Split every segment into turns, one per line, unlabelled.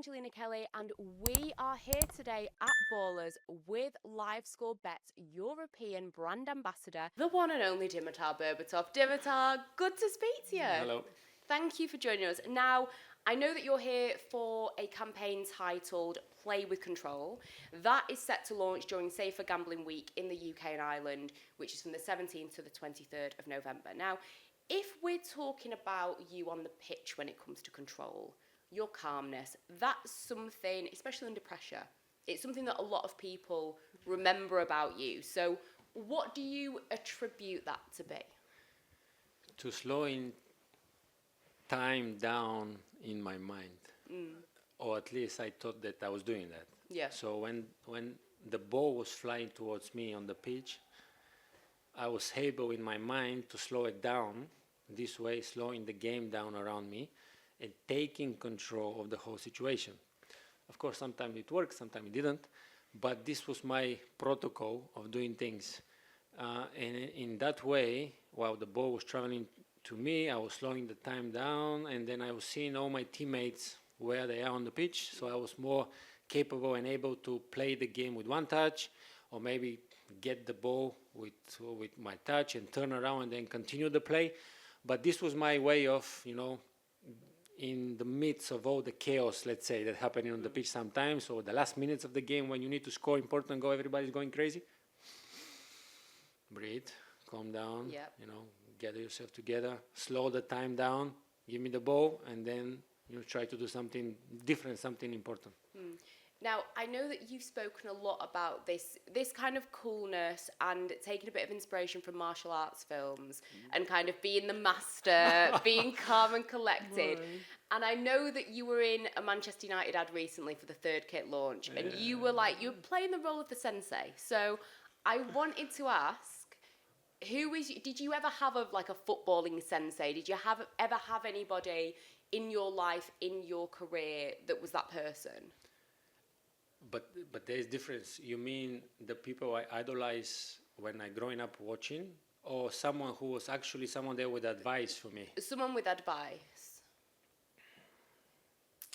Angelina Kelly, and we are here today at Ballers with LiveScore Bet's European brand ambassador, the one and only Dimitar Berbatov. Dimitar, good to speak to you.
Hello.
Thank you for joining us. Now, I know that you're here for a campaign titled Play with Control. That is set to launch during Safer Gambling Week in the UK and Ireland, which is from the 17th to the 23rd of November. Now, if we're talking about you on the pitch when it comes to control, your calmness, that's something, especially under pressure, it's something that a lot of people remember about you. So what do you attribute that to be?
To slowing time down in my mind, or at least I thought that I was doing that.
Yeah.
So when the ball was flying towards me on the pitch, I was able in my mind to slow it down, this way slowing the game down around me and taking control of the whole situation. Of course, sometimes it worked, sometimes it didn't, but this was my protocol of doing things. And in that way, while the ball was traveling to me, I was slowing the time down, and then I was seeing all my teammates where they are on the pitch, so I was more capable and able to play the game with one touch, or maybe get the ball with my touch and turn around and then continue the play. But this was my way of, in the midst of all the chaos, let's say, that happening on the pitch sometimes, or the last minutes of the game when you need to score important goal, everybody's going crazy. Breathe, calm down,
Yep.
Gather yourself together, slow the time down, give me the ball, and then try to do something different, something important.
Now, I know that you've spoken a lot about this kind of coolness and taking a bit of inspiration from martial arts films and kind of being the master, being calm and collected. Right. And I know that you were in a Manchester United ad recently for the third kit launch, and you were playing the role of the sensei. So I wanted to ask, did you ever have a footballing sensei? Did you ever have anybody in your life, in your career, that was that person?
But there is difference. You mean the people I idolize when I growing up watching, or someone who was actually someone there with advice for me?
Someone with advice.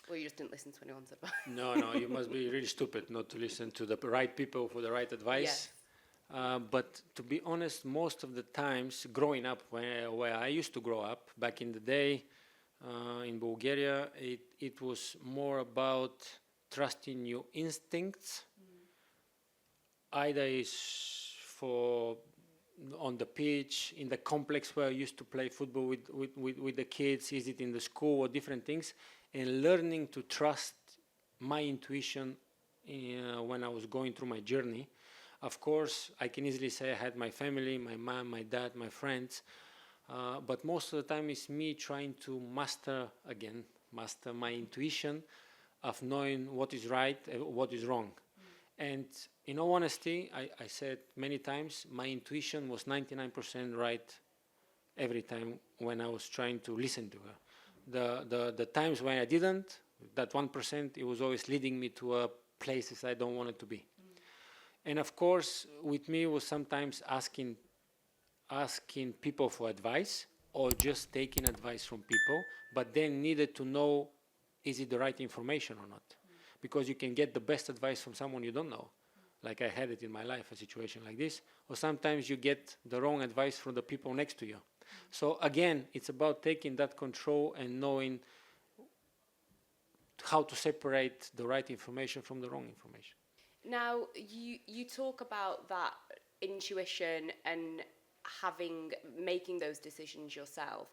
Well, you just didn't listen to anyone's advice.
No, you must be really stupid not to listen to the right people for the right advice. Yes. But to be honest, most of the times growing up, where I used to grow up back in the day in Bulgaria, it was more about trusting your instincts. Either is for on the pitch, in the complex where I used to play football with the kids, is it in the school or different things, and learning to trust my intuition when I was going through my journey. Of course, I can easily say I had my family, my mom, my dad, my friends, but most of the time it's me trying to master my intuition of knowing what is right and what is wrong. And in all honesty, I said many times, my intuition was 99% right every time when I was trying to listen to her. The times when I didn't, that 1%, it was always leading me to places I don't want it to be. And of course, with me was sometimes asking people for advice, or just taking advice from people, but then needed to know, is it the right information or not? Because you can get the best advice from someone you don't know. Like I had it in my life, a situation like this. Or sometimes you get the wrong advice from the people next to you. So again, it's about taking that control and knowing how to separate the right information from the wrong information.
Now, you talk about that intuition and making those decisions yourself.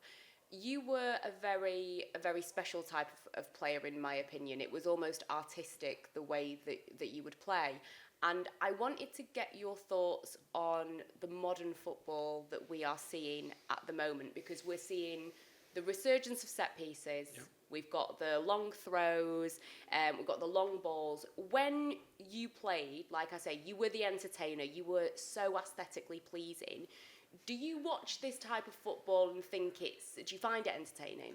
You were a very special type of player, in my opinion. It was almost artistic, the way that you would play. And I wanted to get your thoughts on the modern football that we are seeing at the moment, because we're seeing the resurgence of set pieces. Yep. We've got the long throws, we've got the long balls. When you played, like I say, you were the entertainer. You were so aesthetically pleasing. Do you watch this type of football and think do you find it entertaining?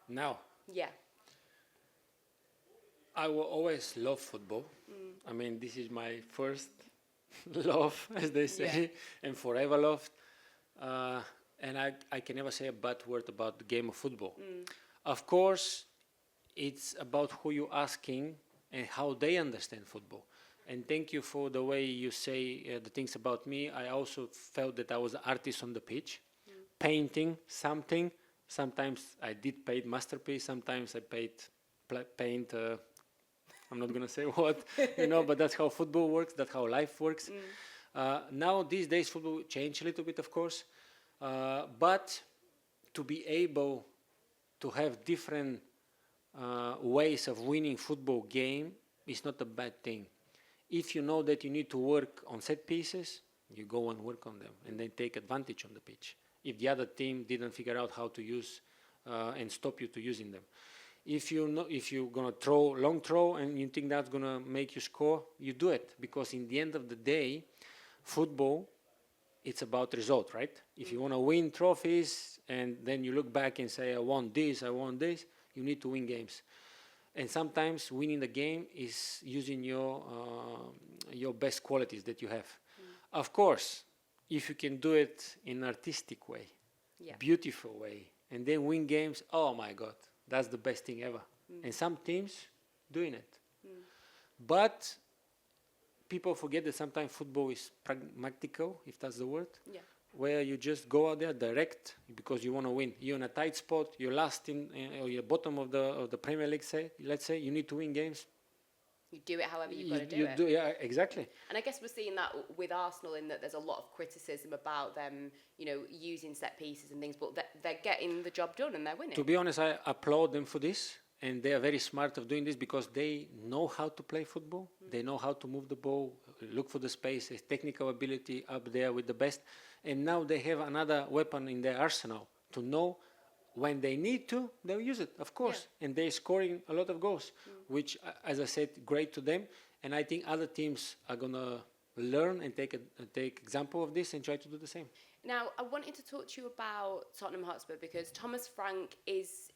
Now?
Yeah.
I will always love football. I mean, this is my first love, as they say, and forever loved. And I can never say a bad word about the game of football. Of course, it's about who you're asking and how they understand football. And thank you for the way you say the things about me. I also felt that I was an artist on the pitch, painting something. Sometimes I did paint masterpiece. Sometimes I paint. I'm not gonna say what, but that's how football works. That's how life works. Now these days, football changed a little bit, of course, but to be able to have different ways of winning football game is not a bad thing. If you know that you need to work on set pieces, you go and work on them and then take advantage on the pitch. If the other team didn't figure out how to use and stop you to using them. If you're gonna long throw and you think that's gonna make you score, you do it, because in the end of the day, football, it's about result, right? If you want to win trophies and then you look back and say, I want this, you need to win games. And sometimes winning the game is using your best qualities that you have. Of course, if you can do it in an artistic way, beautiful way, and then win games, oh my God, that's the best thing ever. And some teams doing it. But people forget that sometimes football is pragmatical, if that's the word, where you just go out there direct because you want to win. You're in a tight spot, you're last or you're bottom of the Premier League, let's say, you need to win games.
You do it however you've got to do it.
Yeah, exactly.
And I guess we're seeing that with Arsenal, in that there's a lot of criticism about them, using set pieces and things, but they're getting the job done and they're winning.
To be honest, I applaud them for this. And they are very smart of doing this because they know how to play football. They know how to move the ball, look for the space, technical ability up there with the best. And now they have another weapon in their arsenal to know when they need to, they'll use it, of course. Yeah. And they're scoring a lot of goals, which, as I said, great to them. And I think other teams are going to learn and take example of this and try to do the same.
Now, I wanted to talk to you about Tottenham Hotspur because Thomas Frank is,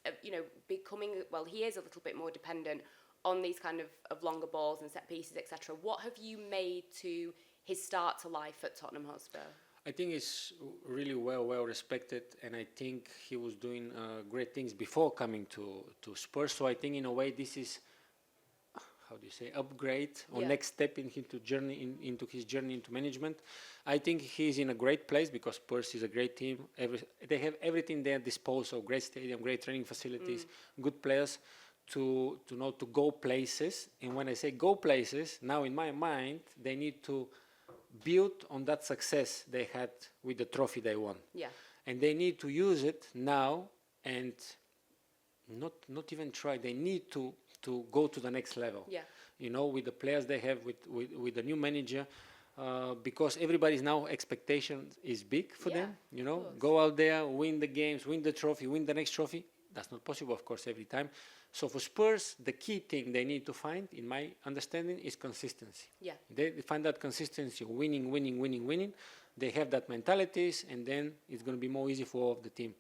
becoming, he is a little bit more dependent on these kind of longer balls and set pieces, etc. What have you made to his start to life at Tottenham Hotspur?
I think he's really well respected, and I think he was doing great things before coming to Spurs. So I think in a way this is, upgrade or next step in into his journey into management. I think he's in a great place because Spurs is a great team. They have everything at their disposal: great stadium, great training facilities, good players to go places. And when I say go places, now in my mind they need to build on that success they had with the trophy they won. Yeah. And they need to use it now and not even try. They need to go to the next level. Yeah. With the players they have, with the new manager, because everybody's now expectation is big for them. Go out there, win the games, win the trophy, win the next trophy. That's not possible, of course, every time. So for Spurs, the key thing they need to find, in my understanding, is consistency. Yeah. They find that consistency, winning. They have that mentalities, and then it's going to be more easy for all of the team.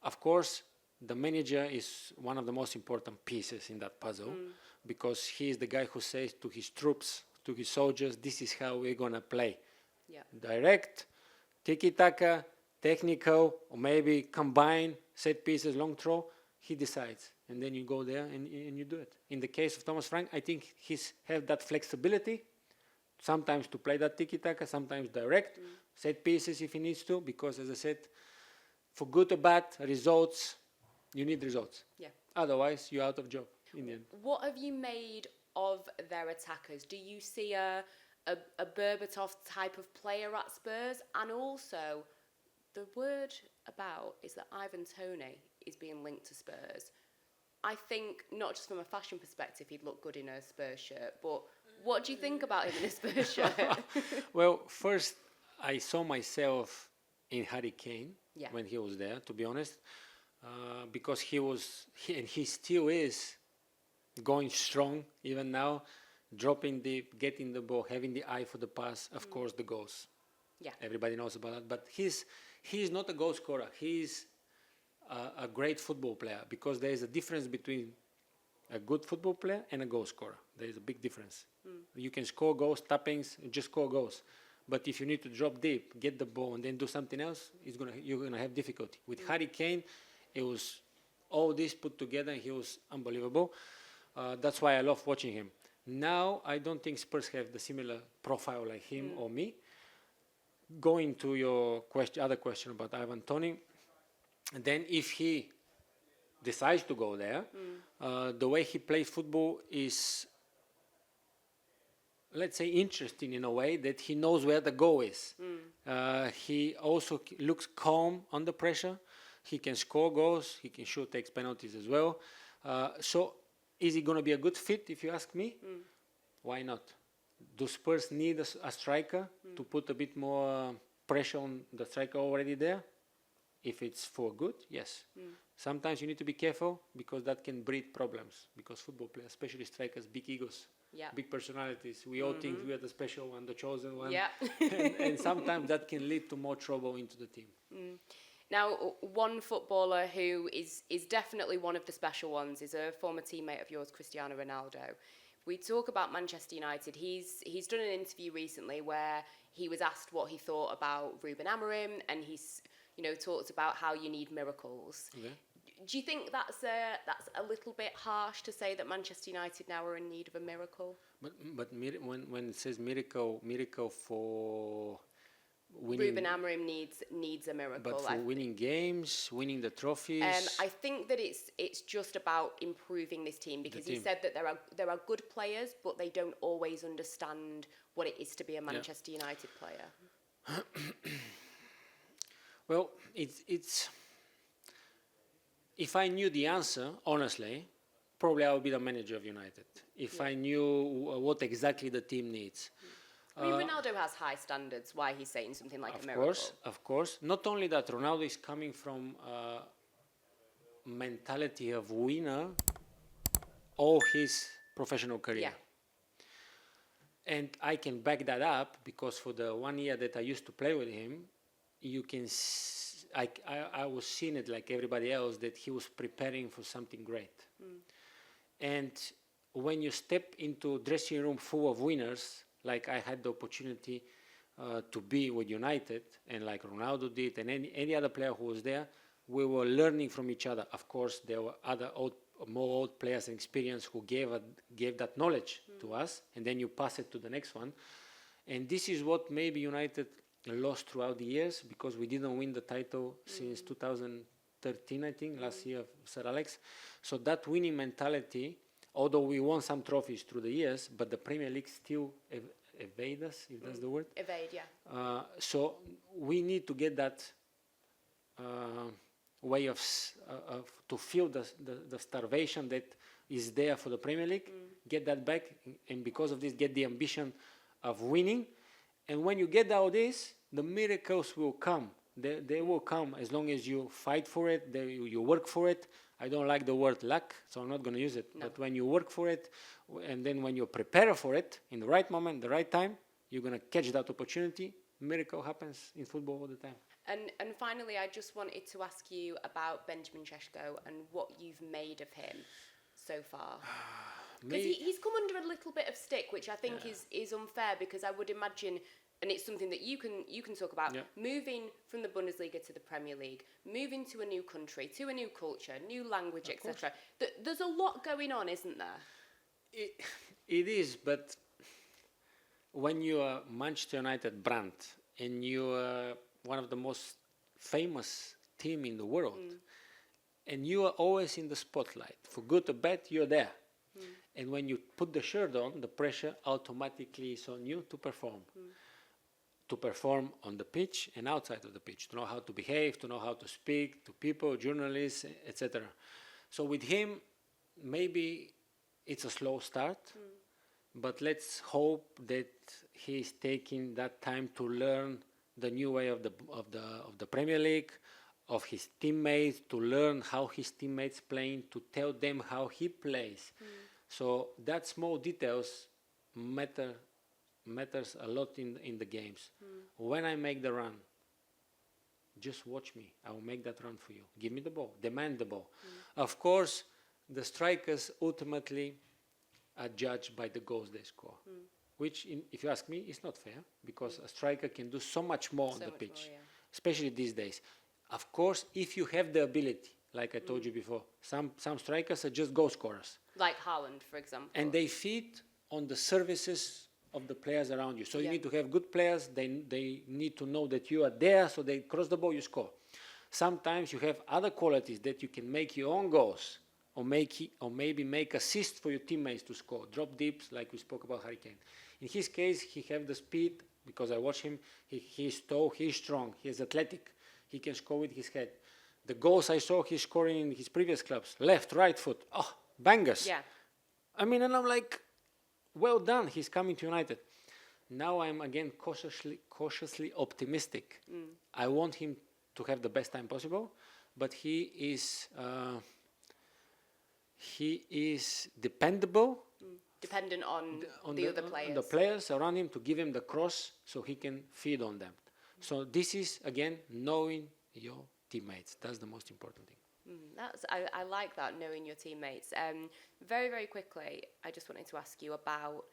Of course, the manager is one of the most important pieces in that puzzle because he is the guy who says to his troops, to his soldiers, this is how we're going to play. Yeah. Direct, tiki-taka, technical, or maybe combine set pieces, long throw. He decides. And then you go there and you do it. In the case of Thomas Frank, I think he's have that flexibility, sometimes to play that tiki-taka, sometimes direct, set pieces if he needs to, because as I said, for good or bad results, you need results. Yeah. Otherwise, you're out of job in the end.
What have you made of their attackers? Do you see a Berbatov type of player at Spurs? And also, the word about is that Ivan Toney is being linked to Spurs. I think not just from a fashion perspective, he'd look good in a Spurs shirt, but what do you think about him in a Spurs shirt?
Well, first, I saw myself in Harry Kane when he was there, to be honest, because he still is going strong, even now, dropping deep, getting the ball, having the eye for the pass, of course, the goals. Yeah. Everybody knows about that, but he's not a goal scorer. He's a great football player, because there is a difference between a good football player and a goal scorer. There is a big difference. You can score goals, tappings, just score goals. But if you need to drop deep, get the ball, and then do something else, you're gonna have difficulty. With Harry Kane, it was all this put together, he was unbelievable. That's why I love watching him. Now, I don't think Spurs have the similar profile like him or me. Going to your other question about Ivan Toney, then if he decides to go there, the way he plays football is, let's say, interesting in a way that he knows where the goal is. He also looks calm under pressure. He can score goals. He can shoot, takes penalties as well. So is he going to be a good fit, if you ask me? Why not? Do Spurs need a striker to put a bit more pressure on the striker already there? If it's for good, yes. Sometimes you need to be careful because that can breed problems. Because football players, especially strikers, big egos, big personalities. We all think we are the special one, the chosen one.
Yeah.
and sometimes that can lead to more trouble into the team.
Now, one footballer who is definitely one of the special ones is a former teammate of yours, Cristiano Ronaldo. We talk about Manchester United. He's done an interview recently where he was asked what he thought about Ruben Amorim, and he's talked about how you need miracles.
Okay.
Do you think that's a little bit harsh to say that Manchester United now are in need of a miracle?
But when it says miracle for winning,
Ruben Amorim needs a miracle.
but for winning games, winning the trophies.
I think that it's just about improving this team because he said that there are good players, but they don't always understand what it is to be a Manchester United player.
Well, it's. If I knew the answer, honestly, probably I would be the manager of United. If I knew what exactly the team needs.
I mean, Ronaldo has high standards. Why he's saying something like a miracle?
Of course. Not only that, Ronaldo is coming from a mentality of winner all his professional career.
Yeah.
And I can back that up because for the 1 year that I used to play with him, you can I was seeing it like everybody else that he was preparing for something great. And when you step into dressing room full of winners, like I had the opportunity to be with United, and like Ronaldo did, and any other player who was there, we were learning from each other. Of course, there were other more old players and experience who gave that knowledge to us, and then you pass it to the next one. And this is what maybe United lost throughout the years because we didn't win the title since 2013, I think, last year of Sir Alex. So that winning mentality, although we won some trophies through the years, but the Premier League still evade us, if that's the word.
Evade, yeah.
So we need to get that way of to feel the starvation that is there for the Premier League, get that back, and because of this, get the ambition of winning. And when you get all this, the miracles will come. They will come as long as you fight for it, you work for it. I don't like the word luck, so I'm not going to use it. No. But when you work for it, and then when you prepare for it, in the right moment, the right time, you're going to catch that opportunity. Miracle happens in football all the time.
And finally, I just wanted to ask you about Benjamin Sesko and what you've made of him so far. Because he's come under a little bit of stick, which I think is unfair, because I would imagine, and it's something that you can talk about, moving from the Bundesliga to the Premier League, moving to a new country, to a new culture, new language, etc. There's a lot going on, isn't there?
It is, but when you are Manchester United brand and you are one of the most famous team in the world, and you are always in the spotlight, for good or bad, you're there. And when you put the shirt on, the pressure automatically is on you to perform. To perform on the pitch and outside of the pitch, to know how to behave, to know how to speak to people, journalists, etc. So with him, maybe it's a slow start, but let's hope that he's taking that time to learn the new way of the Premier League, of his teammates, to learn how his teammates playing, to tell them how he plays. So that small details matters a lot in the games. When I make the run, just watch me. I will make that run for you. Give me the ball. Demand the ball. Of course, the strikers ultimately are judged by the goals they score, which, if you ask me, is not fair, because a striker can do so much more on the pitch, especially these days. Of course, if you have the ability like I told you before. Some strikers are just goal scorers.
Like Haaland, for example.
And they feed on the services of the players around you. So you need to have good players. They need to know that you are there, so they cross the ball, you score. Sometimes you have other qualities that you can make your own goals, or maybe make assists for your teammates to score. Drop deeps, like we spoke about Harry Kane. In his case, he have the speed, because I watch him. He's tall, he's strong, he's athletic. He can score with his head. The goals I saw he's scoring in his previous clubs, left, right foot, bangers.
Yeah.
I mean, and I'm like, well done, he's coming to United. Now I'm again cautiously optimistic. I want him to have the best time possible, but he is dependable.
Dependent on the other players.
On the players around him to give him the cross so he can feed on them. So this is, again, knowing your teammates. That's the most important thing.
I like that, knowing your teammates. Very, very quickly, I just wanted to ask you about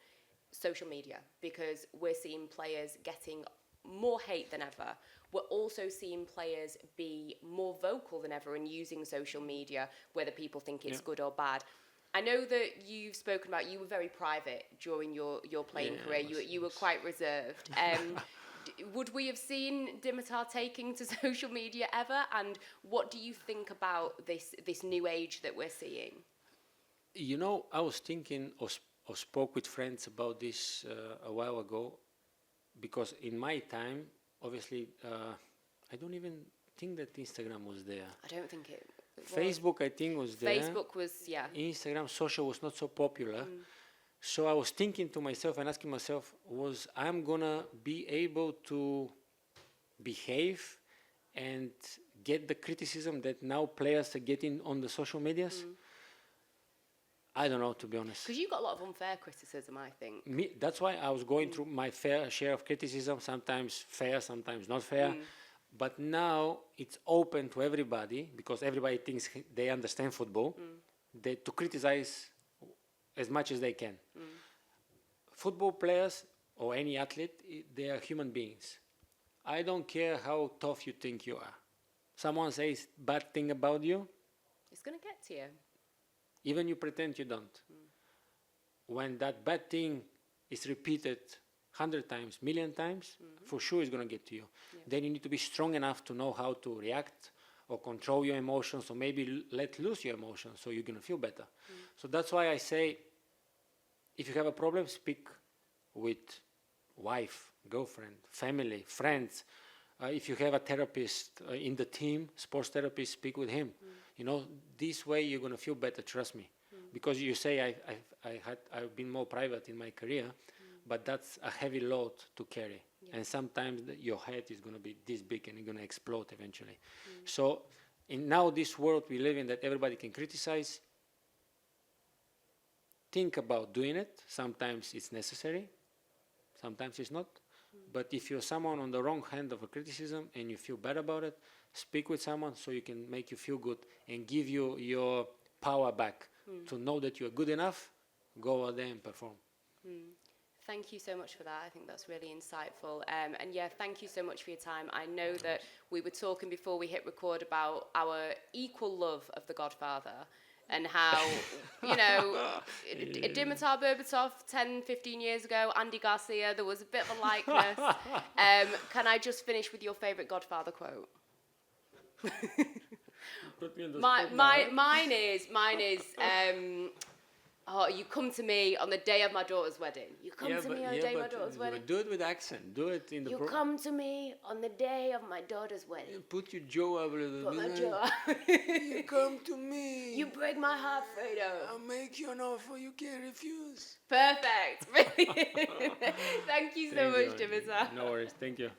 social media, because we're seeing players getting more hate than ever. We're also seeing players be more vocal than ever and using social media, whether people think it's good or bad. I know that you've spoken about, you were very private during your playing career. You were quite reserved. Would we have seen Dimitar taking to social media ever? And what do you think about this new age that we're seeing?
You know, I was thinking or spoke with friends about this a while ago, because in my time, obviously, I don't even think that Instagram was there.
I don't think it was.
Facebook, I think, was there.
Facebook was, yeah.
Instagram, social was not so popular. So I was thinking to myself and asking myself, I'm going to be able to behave and get the criticism that now players are getting on the social medias? I don't know, to be honest.
Because you got a lot of unfair criticism, I think.
That's why I was going through my fair share of criticism, sometimes fair, sometimes not fair. But now it's open to everybody, because everybody thinks they understand football, to criticize as much as they can. Football players or any athlete, they are human beings. I don't care how tough you think you are. Someone says bad thing about you,
it's going to get to you.
Even you pretend you don't. When that bad thing is repeated 100 times, million times, for sure it's going to get to you. Then you need to be strong enough to know how to react or control your emotions, or maybe let loose your emotions so you're going to feel better. So that's why I say, if you have a problem, speak with wife, girlfriend, family, friends. If you have a therapist in the team, sports therapist, speak with him. You know, this way you're going to feel better, trust me. Because you say I've been more private in my career, but that's a heavy load to carry. And sometimes your head is going to be this big and it's going to explode eventually. So in now this world we live in, that everybody can criticize, think about doing it. Sometimes it's necessary, sometimes it's not. But if you're someone on the wrong hand of a criticism and you feel bad about it, speak with someone so you can make you feel good and give you your power back to know that you're good enough. Go out there and perform.
Thank you so much for that. I think that's really insightful. And yeah, thank you so much for your time. I know that we were talking before we hit record about our equal love of the Godfather, and how, you know, Dimitar Berbatov 10, 15 years ago, Andy Garcia, there was a bit of a likeness. Can I just finish with your favourite Godfather quote?
Put me on the
Mine is, you come to me on the day of my daughter's wedding. You come to me on the day of my daughter's wedding.
Do it with accent. Do it in the.
You come to me on the day of my daughter's wedding.
Put your jaw up a little bit.
Put my jaw.
You come to me.
You break my heart, Fredo.
I'll make you an offer you can't refuse.
Perfect. Brilliant. Thank you so much, Dimitar.
No worries. Thank you.